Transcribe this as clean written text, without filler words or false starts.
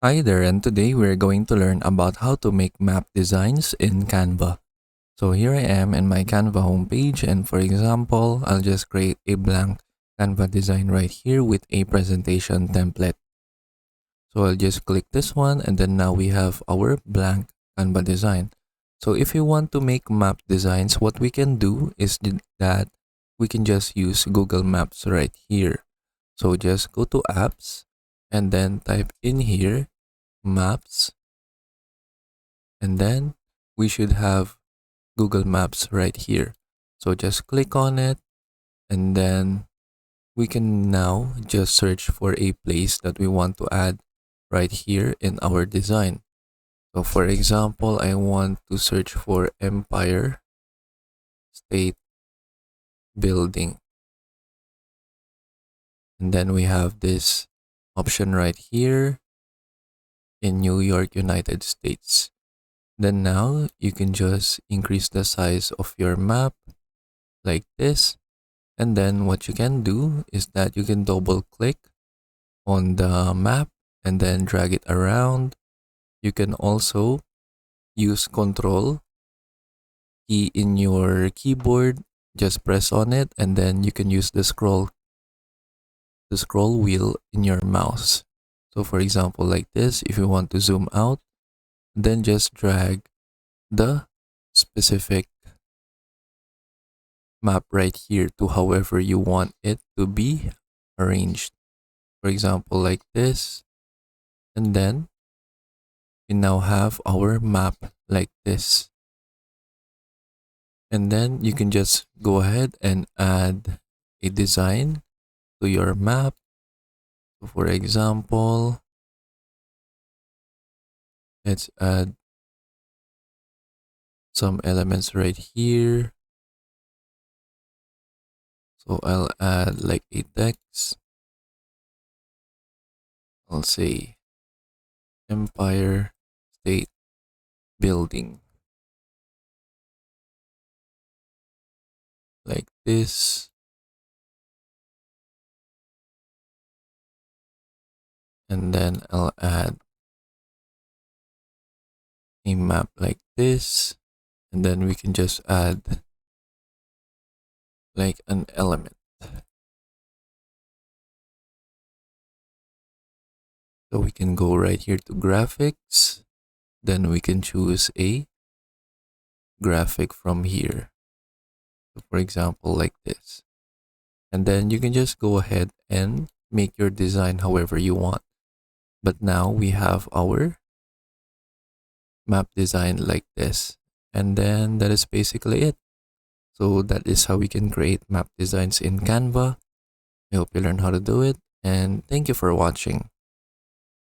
Hi there, and today we're going to learn about how to make map designs in Canva. So here I am in my Canva homepage, and for example, I'll just create a blank Canva design right here with a presentation template. So I'll just click this one, and then now we have our blank Canva design. So if you want to make map designs, what we can do is that we can just use Google Maps right here. So just go to apps and then type in here maps, and then we should have Google Maps right here. So just click on it, and then we can now just search for a place that we want to add right here in our design. So for example, I want to search for Empire State Building, and then we have this option right here in New York, United States. Then now you can just increase the size of your map like this. And then what you can do is that you can double click on the map and then drag it around. You can also use Control key in your keyboard. Just press on it, and then you can use the scroll wheel in your mouse. So for example, like this, if you want to zoom out, then just drag the specific map right here to however you want it to be arranged. For example, like this, and then we now have our map like this. And then you can just go ahead and add a design to your map. So for example, let's add some elements right here. So I'll add like a text. I'll say Empire State Building like this. And then I'll add a map like this. And then we can just add like an element. So we can go right here to graphics. Then we can choose a graphic from here. So for example, like this. And then you can just go ahead and make your design however you want. But now we have our map design like this. And then that is basically it. So that is how we can create map designs in Canva. I hope you learned how to do it, and thank you for watching.